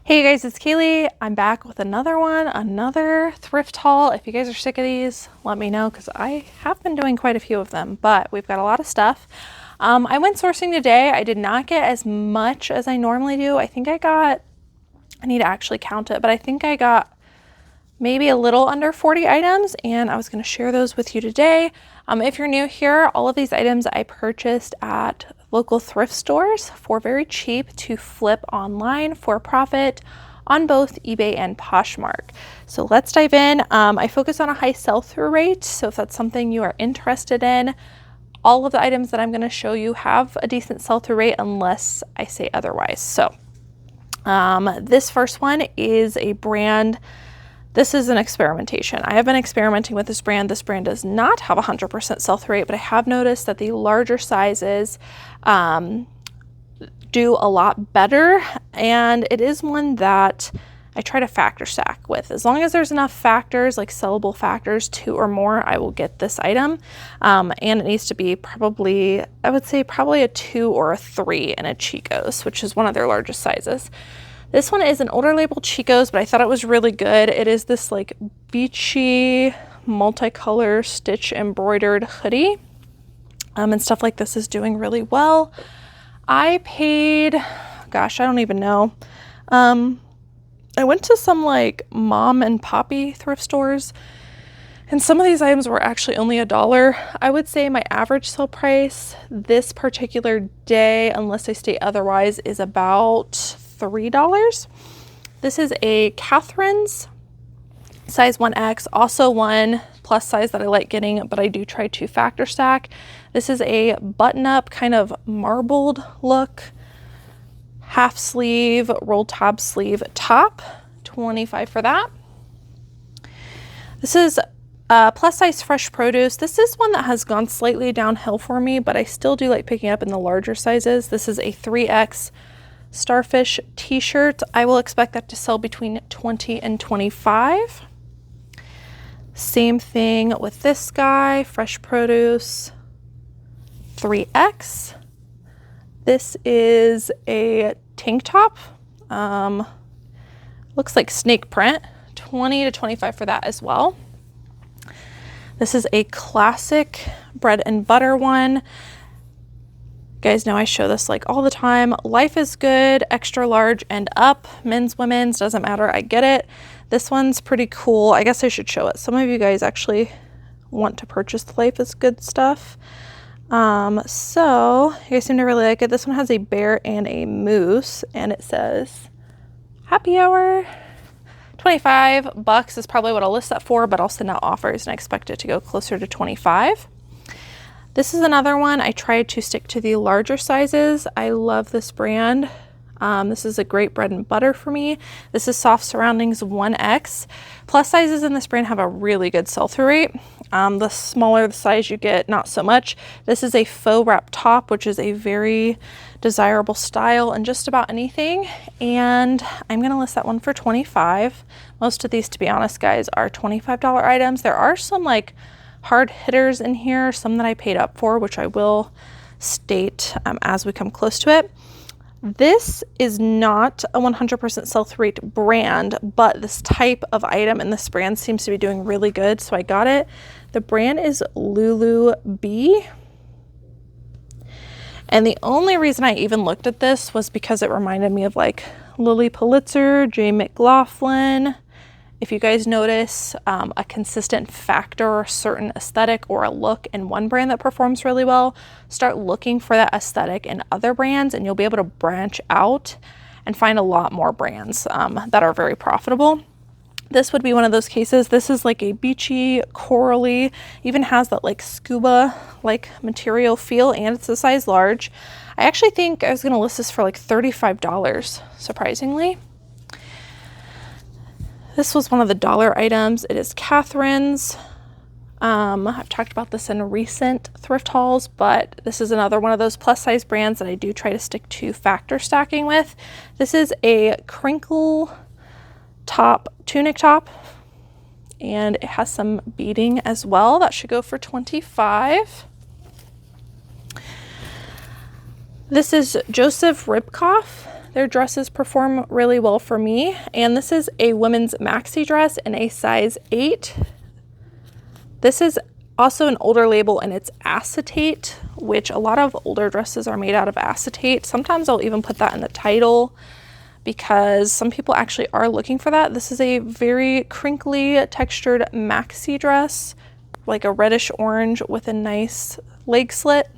Hey guys, it's Kaylee. I'm back with another thrift haul. If you guys are sick of these, let me know because I have been doing quite a few of them, but we've got a lot of stuff. I went sourcing today. I did not get as much as I normally do. I need to actually count it, but I think I got maybe a little under 40 items, and I was going to share those with you today. If you're new here, all of these items I purchased at local thrift stores for very cheap to flip online for profit on both eBay and Poshmark. So let's dive in. I focus on a high sell-through rate, so if that's something you are interested in, all of the items that I'm going to show you have a decent sell-through rate unless I say otherwise. So this first one is a brand. This is an experimentation. I have been experimenting with this brand. This brand does not have a 100% sell-through rate, but I have noticed that the larger sizes do a lot better, and it is one that I try to factor stack with. As long as there's enough factors, like sellable factors, 2 or more, I will get this item. And it needs to be probably, I would say probably a 2 or a 3 in a Chico's, which is one of their largest sizes. This one is an older label Chico's, but I thought it was really good. It is this like beachy multicolor stitch embroidered hoodie. And stuff like this is doing really well. I paid, gosh, I don't even know. I went to some like mom and poppy thrift stores, and some of these items were actually only $1. I would say my average sale price this particular day, unless I state otherwise, is about $3. This is a Catherine's size 1X, also one plus size that I like getting, but I do try to factor stack. This is a button-up kind of marbled look, half sleeve, roll tab sleeve top, $25 for that. This is plus size fresh produce. This is one that has gone slightly downhill for me, but I still do like picking up in the larger sizes. This is a 3X starfish t-shirt. I will expect that to sell between $20 and $25. Same thing with this guy, fresh produce, 3X. This is a tank top. Looks like snake print, $20 to $25 for that as well. This is a classic bread and butter one. You guys know I show this like all the time. Life is good, extra large and up, men's, women's, doesn't matter, I get it. This one's pretty cool. I guess I should show it. Some of you guys actually want to purchase the Life is Good stuff. So you guys seem to really like it. This one has a bear and a moose, and it says happy hour. $25 is probably what I'll list that for, but I'll send out offers and I expect it to go closer to $25. This is another one. I tried to stick to the larger sizes. I love this brand. This is a great bread and butter for me. This is Soft Surroundings 1X. Plus sizes in this brand have a really good sell-through rate. The smaller the size you get, not so much. This is a faux wrap top, which is a very desirable style in just about anything. And I'm gonna list that one for $25. Most of these, to be honest, guys, are $25 items. There are some like hard hitters in here, some that I paid up for, which I will state as we come close to it. This is not a 100% sell-through rate brand, but this type of item in this brand seems to be doing really good, so I got it. The brand is Lulu Bee. And the only reason I even looked at this was because it reminded me of like Lily Pulitzer, J. McLaughlin. If you guys notice a consistent factor or a certain aesthetic or a look in one brand that performs really well, start looking for that aesthetic in other brands and you'll be able to branch out and find a lot more brands that are very profitable. This would be one of those cases. This is like a beachy, corally, even has that like scuba like material feel, and it's a size large. I actually think I was gonna list this for like $35, surprisingly. This was one of the dollar items. It is Catherine's. I've talked about this in recent thrift hauls, but this is another one of those plus size brands that I do try to stick to factor stacking with. This is a crinkle top, tunic top, and it has some beading as well. That should go for $25. This is Joseph Ribkoff. their dresses perform really well for me. And this is a women's maxi dress in a size 8. This is also an older label and it's acetate, which a lot of older dresses are made out of acetate. Sometimes I'll even put that in the title because some people actually are looking for that. This is a very crinkly textured maxi dress, like a reddish orange with a nice leg slit.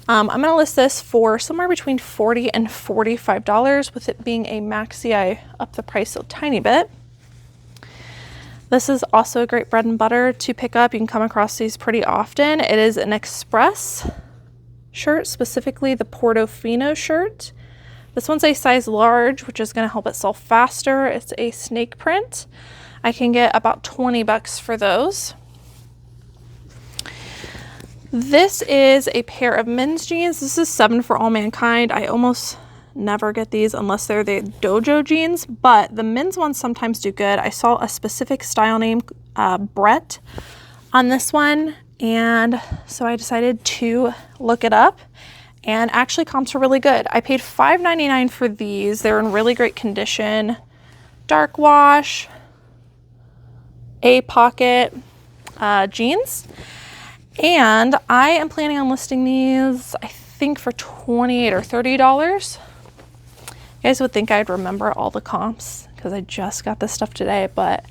I'm gonna list this for somewhere between $40 and $45. With it being a maxi, I upped the price a tiny bit. This is also a great bread and butter to pick up. You can come across these pretty often. It is an express shirt, specifically the Portofino shirt. This one's a size large, which is going to help it sell faster. It's a snake print. I can get about 20 bucks for those. This is a pair of men's jeans. This is 7 for All Mankind. I almost never get these unless they're the dojo jeans, but the men's ones sometimes do good. I saw a specific style name, Brett, on this one, and so I decided to look it up, and actually comps are really good. I paid $5.99 for these. They're in really great condition. Dark wash, a pocket jeans, and I am planning on listing these, I think, for $28 or $30. You guys would think I'd remember all the comps because I just got this stuff today, but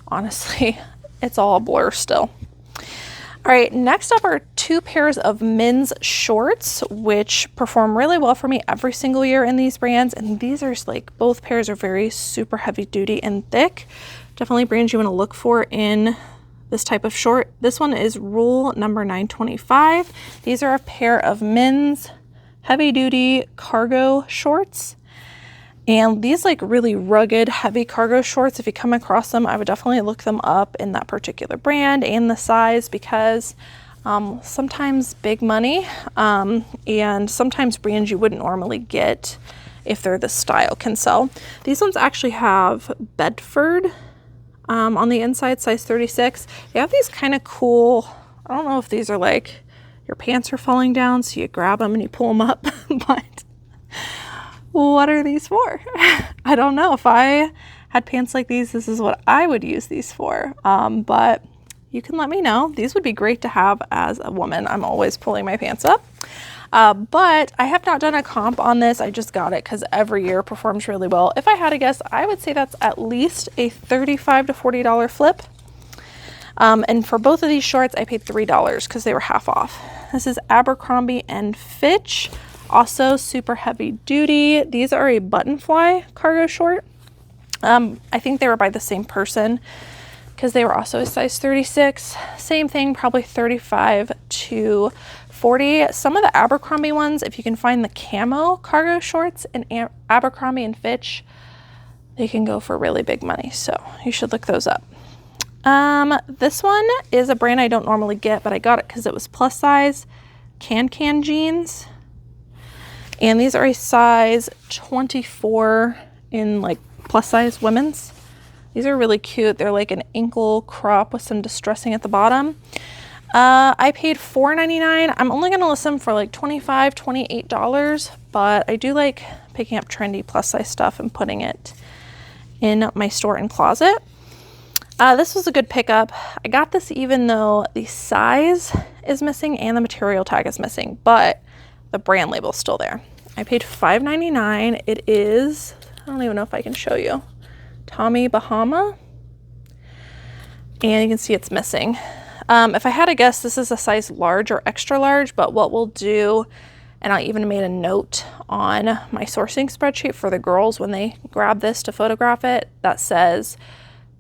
honestly, it's all a blur still. All right, next up are 2 pairs of men's shorts, which perform really well for me every single year in these brands. And these are like, both pairs are very super heavy duty and thick. Definitely brands you want to look for in this type of short. This one is rule number 925. These are a pair of men's heavy duty cargo shorts. And these like really rugged, heavy cargo shorts, if you come across them, I would definitely look them up in that particular brand and the size, because sometimes big money and sometimes brands you wouldn't normally get if they're this style can sell. These ones actually have Bedford on the inside, size 36. They have these kind of cool, I don't know if these are like your pants are falling down, so you grab them and you pull them up, but what are these for? I don't know. If I had pants like these, this is what I would use these for. But you can let me know. These would be great to have as a woman. I'm always pulling my pants up. But I have not done a comp on this. I just got it because every year performs really well. If I had to guess, I would say that's at least a $35 to $40 flip. And for both of these shorts, I paid $3 because they were half off. This is Abercrombie and Fitch. Also super heavy duty. These are a button fly cargo short. I think they were by the same person because they were also a size 36. Same thing, probably 35 to 40. Some of the Abercrombie ones, if you can find the camo cargo shorts in Abercrombie and Fitch, they can go for really big money. So you should look those up. This one is a brand I don't normally get, but I got it because it was plus size. Can jeans. And these are a size 24 in like plus size women's. These are really cute. They're like an ankle crop with some distressing at the bottom. I paid $4.99. I'm only going to list them for like $25, $28, but I do like picking up trendy plus size stuff and putting it in my store and closet. This was a good pickup. I got this even though the size is missing and the material tag is missing, but the brand label is still there. I paid $5.99. It is, I don't even know if I can show you, Tommy Bahama. And you can see it's missing. If I had to guess, this is a size large or extra large, but what we'll do, and I even made a note on my sourcing spreadsheet for the girls when they grab this to photograph it, that says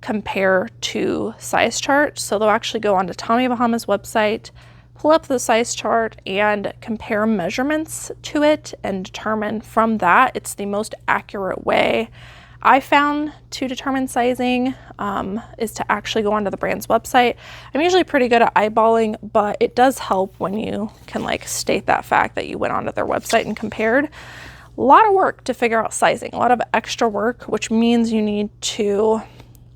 compare to size chart. So they'll actually go onto Tommy Bahama's website, pull up the size chart and compare measurements to it and determine from that. It's the most accurate way I found to determine sizing is to actually go onto the brand's website. I'm usually pretty good at eyeballing, but it does help when you can like state that fact that you went onto their website and compared. A lot of work to figure out sizing, a lot of extra work, which means you need to,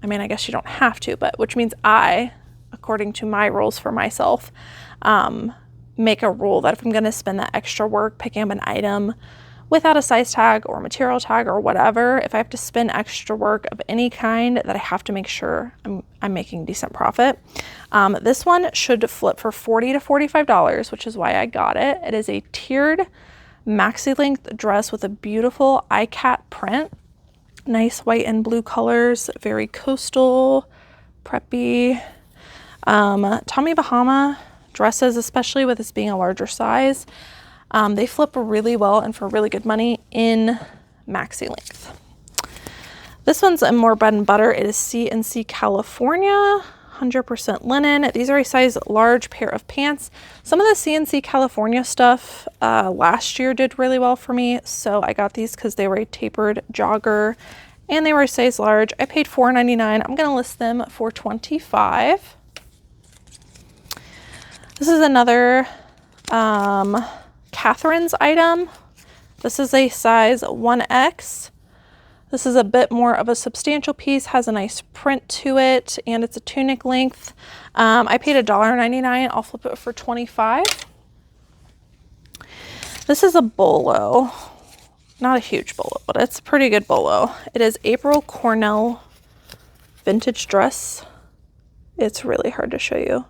I mean, I guess you don't have to, but which means I, according to my rules for myself, make a rule that if I'm going to spend that extra work picking up an item without a size tag or material tag or whatever. If I have to spend extra work of any kind, that I have to make sure I'm making decent profit. This one should flip for $40 to $45, which is why I got it. It is a tiered maxi length dress with a beautiful iCat print. Nice white and blue colors, very coastal, preppy. Tommy Bahama dresses, especially with this being a larger size, they flip really well and for really good money in maxi length. This one's a more bread and butter. It is C&C California, 100% linen. These are a size large pair of pants. Some of the C&C California stuff last year did really well for me, so I got these because they were a tapered jogger and they were a size large. I paid $4.99. I'm going to list them for $25. This is another Catherine's item. This is a size 1X. This is a bit more of a substantial piece, has a nice print to it, and it's a tunic length. I paid $1.99. I'll flip it for $25. This is a bolo. Not a huge bolo, but it's a pretty good bolo. It is April Cornell vintage dress. It's really hard to show you.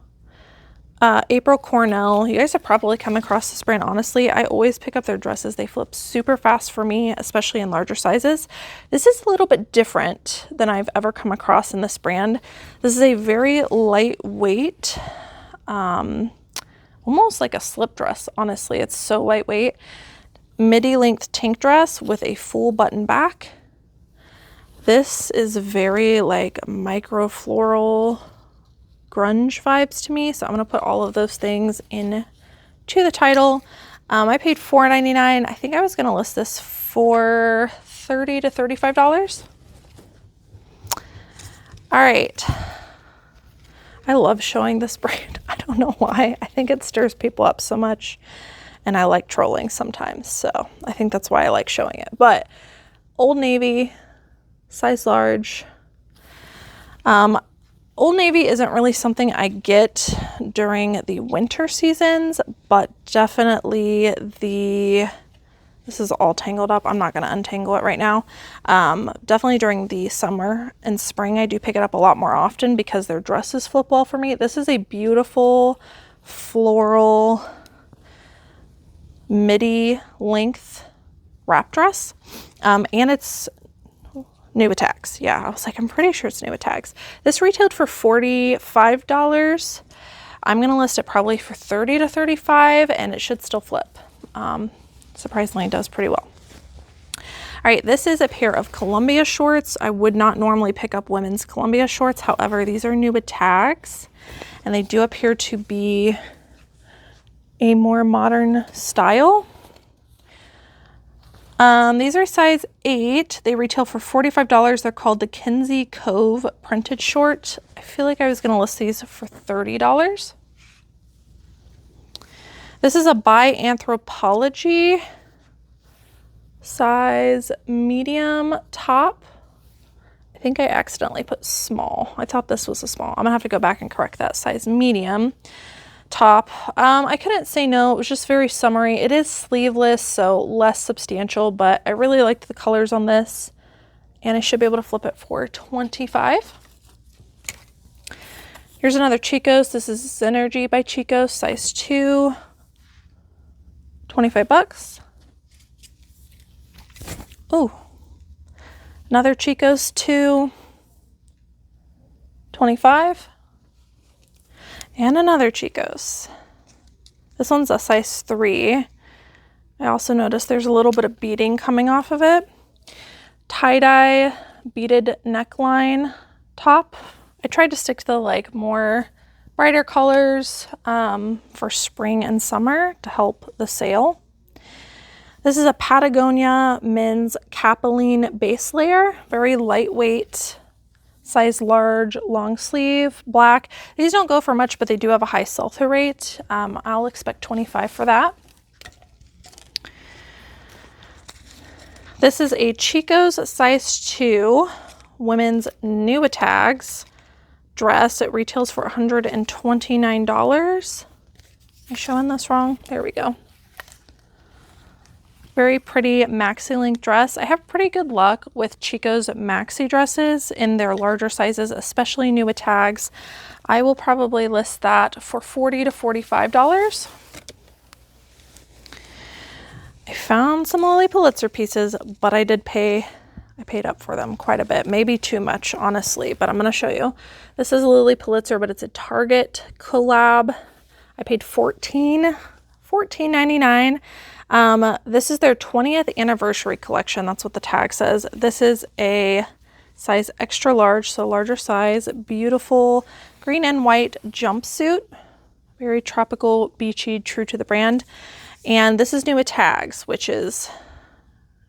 April Cornell, you guys have probably come across this brand. Honestly, I always pick up their dresses. They flip super fast for me, especially in larger sizes. This is a little bit different than I've ever come across in this brand. This is a very lightweight, almost like a slip dress, honestly. It's so lightweight. Midi length tank dress with a full button back. This is very like micro floral grunge vibes to me, so I'm going to put all of those things in to the title. I paid $4.99. I think I was going to list this for $30 to $35. All right, I love showing this brand. I don't know why. I think it stirs people up so much, and I like trolling sometimes, so I think that's why I like showing it. But Old Navy, size large. Old Navy isn't really something I get during the winter seasons, but definitely this is all tangled up. I'm not going to untangle it right now. Definitely during the summer and spring, I do pick it up a lot more often because their dresses flip well for me. This is a beautiful floral midi length wrap dress, and it's new with tags. Yeah, I was like, I'm pretty sure it's new with tags. This retailed for $45. I'm going to list it probably for $30 to $35, and it should still flip. Surprisingly, it does pretty well. All right, this is a pair of Columbia shorts. I would not normally pick up women's Columbia shorts. However, these are new with tags, and they do appear to be a more modern style. These are size 8. They retail for $45. They're called the Kinsey Cove printed short. I feel like I was going to list these for $30. This is a By Anthropology size medium top. I think I accidentally put small. I thought this was a small. I'm gonna have to go back and correct that. Size medium top. I couldn't say no. It was just very summery. It is sleeveless, so less substantial, but I really liked the colors on this, and I should be able to flip it for $25. Here's another Chico's. This is Synergy by Chico's, size 2, $25. Oh, another Chico's 2, $25. And another Chico's. This one's a size 3. I also noticed there's a little bit of beading coming off of it. Tie-dye beaded neckline top. I tried to stick to the like more brighter colors for spring and summer to help the sale. This is a Patagonia men's Capeline base layer. Very lightweight, size large, long sleeve, black. These don't go for much, but they do have a high sell-through rate. I'll expect $25 for that. This is a Chico's size 2 women's new with tags dress. It retails for $129. Am I showing this wrong? There we go. Very pretty maxi length dress. I have pretty good luck with Chico's maxi dresses in their larger sizes, especially new with tags. I will probably list that for $40 to $45. I found some Lily Pulitzer pieces, but I paid up for them quite a bit, maybe too much, honestly, but I'm going to show you. This is Lily Pulitzer, but it's a Target collab. I paid $14.99. This is their 20th anniversary collection. That's what the tag says. This is a size extra large, so larger size, beautiful green and white jumpsuit, very tropical, beachy, true to the brand. And this is new with tags, which is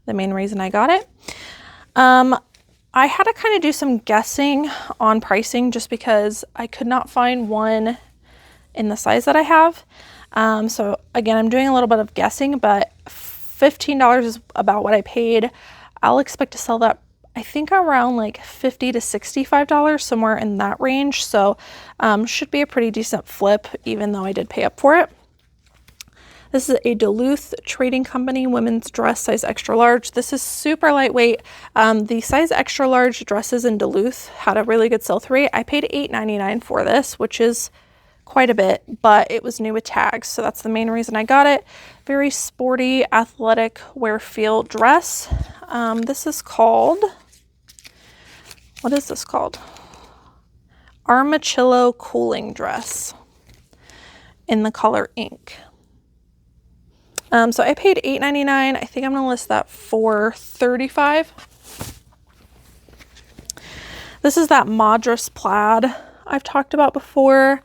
the main reason I got it. I had to kind of do some guessing on pricing just because I could not find one in the size that I have. So again, I'm doing a little bit of guessing, but $15 is about what I paid. I'll expect to sell that, I think, around like $50 to $65, somewhere in that range. So should be a pretty decent flip, even though I did pay up for it. This is a Duluth Trading Company women's dress, size extra large. This is super lightweight. The size extra large dresses in Duluth had a really good sell-through rate. I paid $8.99 for this, which is quite a bit, but it was new with tags, so that's the main reason I got it. Very sporty, athletic wear feel dress. This is called, what is this called? Armachillo Cooling Dress in the color ink. So I paid $8.99. I think I'm gonna list that for $35. This is that Madras plaid I've talked about before.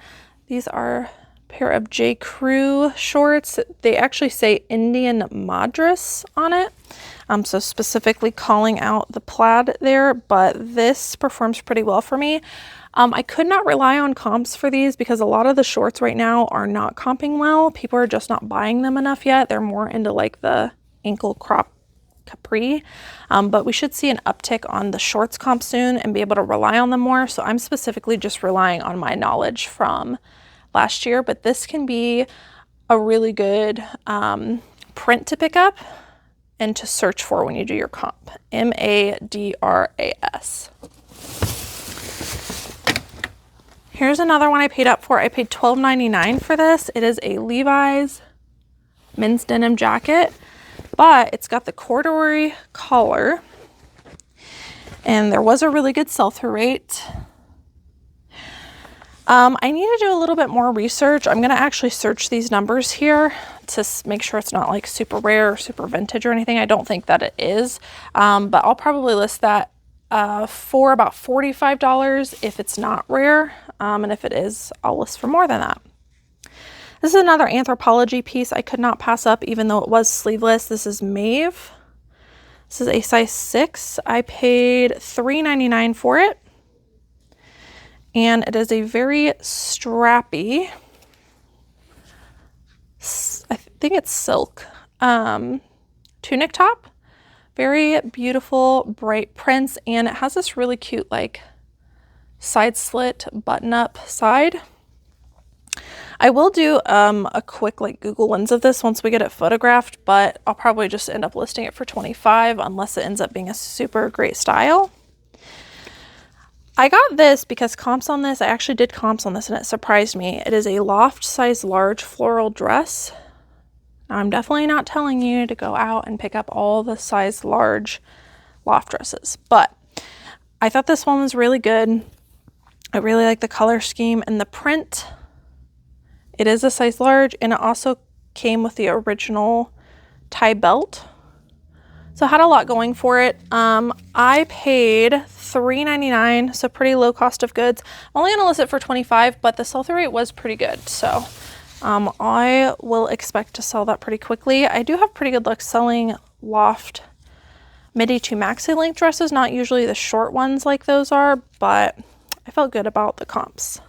These are a pair of J. Crew shorts. They actually say Indian Madras on it. So specifically calling out the plaid there, but this performs pretty well for me. I could not rely on comps for these because a lot of the shorts right now are not comping well. People are just not buying them enough yet. They're more into like the ankle crop capri, but we should see an uptick on the shorts comp soon and be able to rely on them more. So I'm specifically just relying on my knowledge from last year, but this can be a really good print to pick up and to search for when you do your comp. MADRAS. Here's another one I paid up for. I paid $12.99 for this. It is a Levi's men's denim jacket, but it's got the corduroy collar, and there was a really good sell-through rate. I need to do a little bit more research. I'm going to actually search these numbers here to make sure it's not like super rare or super vintage or anything. I don't think that it is, but I'll probably list that for about $45 if it's not rare, and if it is, I'll list for more than that. This is another Anthropologie piece I could not pass up, even though it was sleeveless. This is Maeve. This is a size 6. I paid $3.99 for it, and it is a very strappy, I think it's silk, tunic top. Very beautiful, bright prints, and it has this really cute like side slit button up side. I will do a quick like Google lens of this once we get it photographed, but I'll probably just end up listing it for $25 unless it ends up being a super great style. I got this because comps on this, I actually did comps on this and it surprised me. It is a loft size large floral dress. I'm definitely not telling you to go out and pick up all the size large loft dresses, but I thought this one was really good. I really like the color scheme and the print. It is a size large, and it also came with the original tie belt. So I had a lot going for it. I paid $3.99, so pretty low cost of goods. I'm only gonna list it for $25, but the sell-through rate was pretty good. So I will expect to sell that pretty quickly. I do have pretty good luck selling loft midi to maxi length dresses, not usually the short ones like those are, but I felt good about the comps.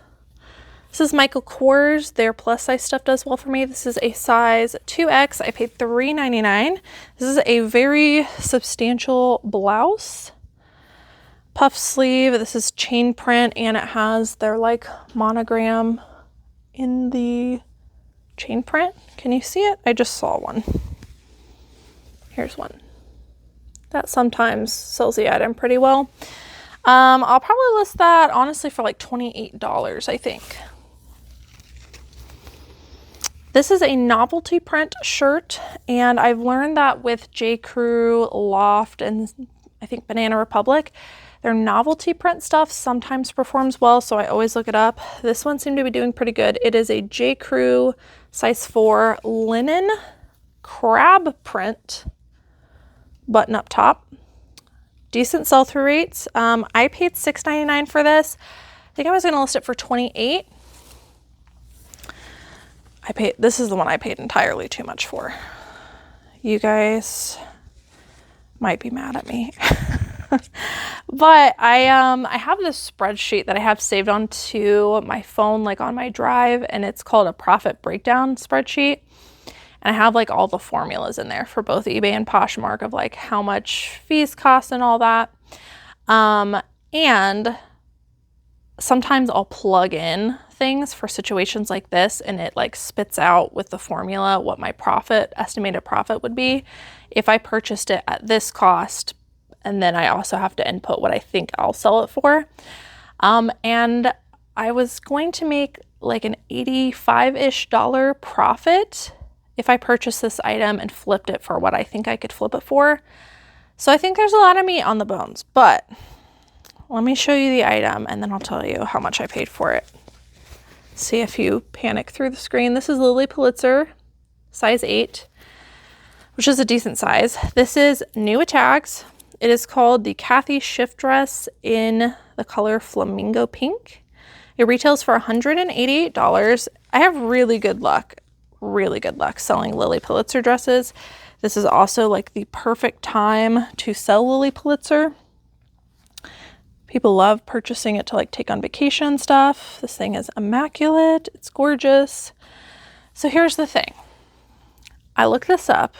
This is Michael Kors. Their plus size stuff does well for me. This is a size 2X. I paid $3.99. This is a very substantial blouse. Puff sleeve. This is chain print, and it has their like monogram in the chain print. Can you see it? I just saw one. Here's one that sometimes sells the item pretty well. I'll probably list that honestly for like $28, I think. This is a novelty print shirt, and I've learned that with J. Crew, Loft, and I think Banana Republic, their novelty print stuff sometimes performs well, so I always look it up. This one seemed to be doing pretty good. It is a J. Crew size 4 linen crab print button up top. Decent sell-through rates. I paid $6.99 for this. I think I was going to list it for $28. This is the one I paid entirely too much for. You guys might be mad at me. But I have this spreadsheet that I have saved onto my phone, like on my drive, and it's called a profit breakdown spreadsheet. And I have like all the formulas in there for both eBay and Poshmark of like how much fees cost and all that. And sometimes I'll plug in things for situations like this, and it like spits out with the formula what my estimated profit would be if I purchased it at this cost. And then I also have to input what I think I'll sell it for. And I was going to make like an $85-ish profit if I purchased this item and flipped it for what I think I could flip it for. So I think there's a lot of meat on the bones, but let me show you the item and then I'll tell you how much I paid for it. See if you panic through the screen. This is Lily Pulitzer, size 8, which is a decent size. This is new with tags. It is called the Kathy Shift Dress in the color Flamingo Pink. It retails for $188. I have really good luck selling Lily Pulitzer dresses. This is also like the perfect time to sell Lily Pulitzer. People love purchasing it to like take on vacation and stuff. This thing is immaculate. It's gorgeous. So here's the thing. I looked this up.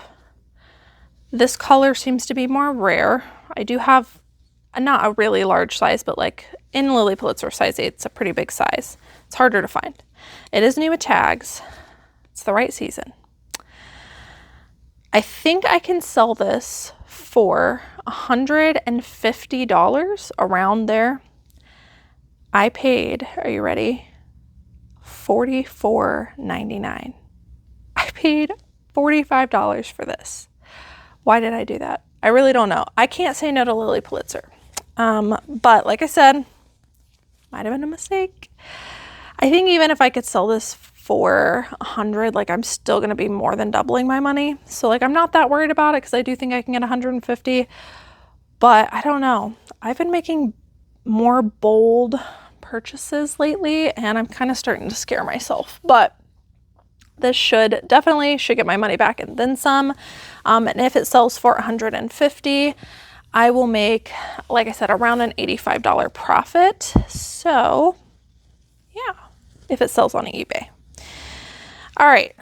This color seems to be more rare. I do have not a really large size, but like in Lily Pulitzer size 8, it's a pretty big size. It's harder to find. It is new with tags. It's the right season. I think I can sell this for $150, around there. I paid, are you ready? $44.99. I paid $45 for this. Why did I do that? I really don't know. I can't say no to Lily Pulitzer. But like I said, might have been a mistake. I think even if I could sell this for $100, like I'm still going to be more than doubling my money. So like I'm not that worried about it because I do think I can get $150. But I don't know. I've been making more bold purchases lately and I'm kind of starting to scare myself. But this definitely should get my money back and then some. And if it sells for $150, I will make, like I said, around an $85 profit. So yeah, if it sells on eBay. All right,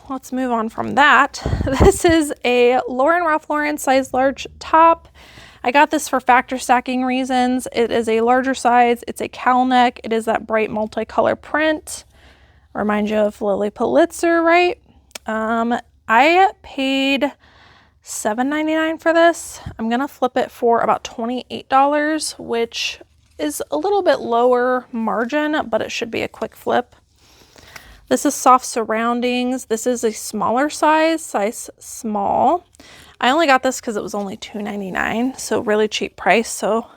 let's move on from that. This is a Ralph Lauren size large top. I got this for factor stacking reasons. It is a larger size. It's a cowl neck. It is that bright multicolor print. Remind you of Lily Pulitzer, right? I paid $7.99 for this. I'm gonna flip it for about $28, which is a little bit lower margin, but it should be a quick flip. This is soft surroundings. This is a smaller size small. I only got this because it was only $2.99, so really cheap price. So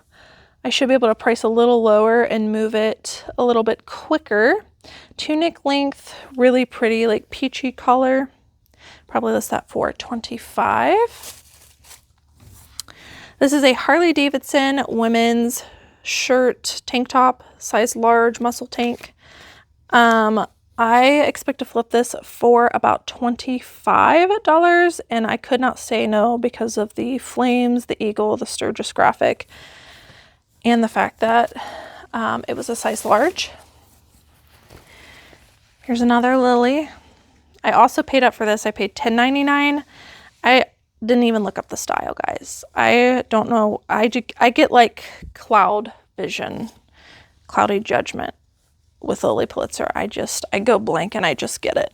I should be able to price a little lower and move it a little bit quicker. Tunic length, really pretty, like peachy color. Probably list that for $25. This is a Harley Davidson women's shirt, tank top, size large, muscle tank. I expect to flip this for about $25, and I could not say no because of the flames, the eagle, the Sturgis graphic, and the fact that it was a size large. Here's another Lily. I also paid up for this. I paid $10.99. I didn't even look up the style, guys. I don't know. I get like cloud vision, cloudy judgment with Lily Pulitzer. I go blank and I just get it.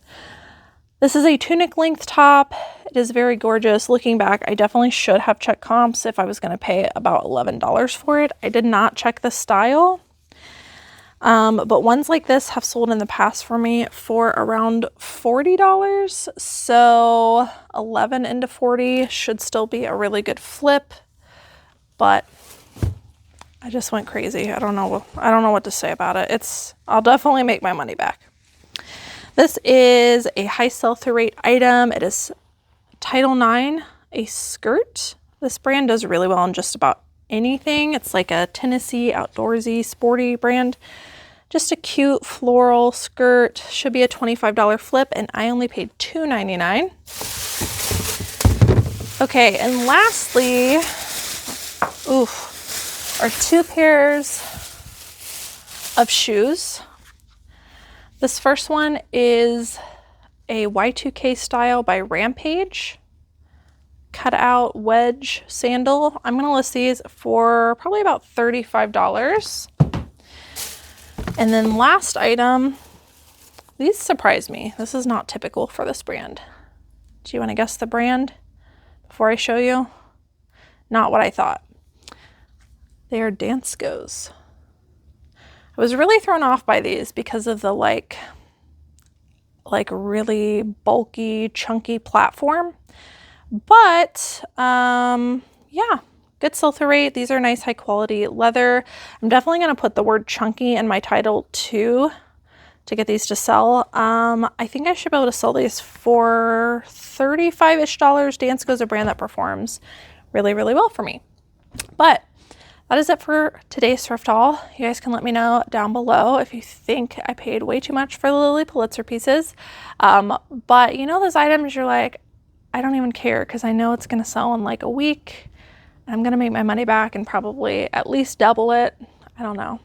This is a tunic length top. It is very gorgeous. Looking back, I definitely should have checked comps if I was going to pay about $11 for it. I did not check the style. But ones like this have sold in the past for me for around $40. So 11 into 40 should still be a really good flip, but I just went crazy. I don't know what to say about it. I'll definitely make my money back. This is a high sell-through rate item. It is Title IX, a skirt. This brand does really well in just about anything. It's like a Tennessee outdoorsy sporty brand. Just a cute floral skirt. Should be a $25 flip, and I only paid $2.99. Okay, and lastly, are 2 pairs of shoes. This first one is a Y2K style by Rampage. Cut out wedge sandal. I'm gonna list these for probably about $35. And then last item, these surprised me. This is not typical for this brand. Do you want to guess the brand before I show you? Not what I thought. They are Danskos. I was really thrown off by these because of the like really bulky, chunky platform. But yeah, good sell-through rate. These are nice high quality leather. I'm definitely going to put the word chunky in my title too to get these to sell. I think I should be able to sell these for $35-ish. Dansko is a brand that performs really, really well for me. But that is it for today's thrift haul. You guys can let me know down below if you think I paid way too much for the Lily Pulitzer pieces. But you know those items you're like, I don't even care because I know it's going to sell in like a week. And I'm going to make my money back and probably at least double it. I don't know.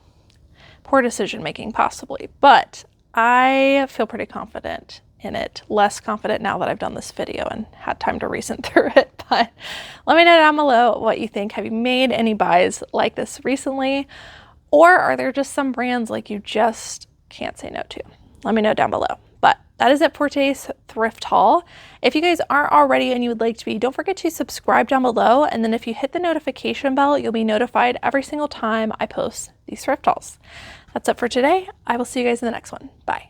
Poor decision making possibly. But I feel pretty confident in it. Less confident now that I've done this video and had time to reason through it. But let me know down below what you think. Have you made any buys like this recently? Or are there just some brands like you just can't say no to? Let me know down below. But that is it for today's thrift haul. If you guys aren't already and you would like to be, don't forget to subscribe down below. And then if you hit the notification bell, you'll be notified every single time I post these thrift hauls. That's it for today. I will see you guys in the next one. Bye.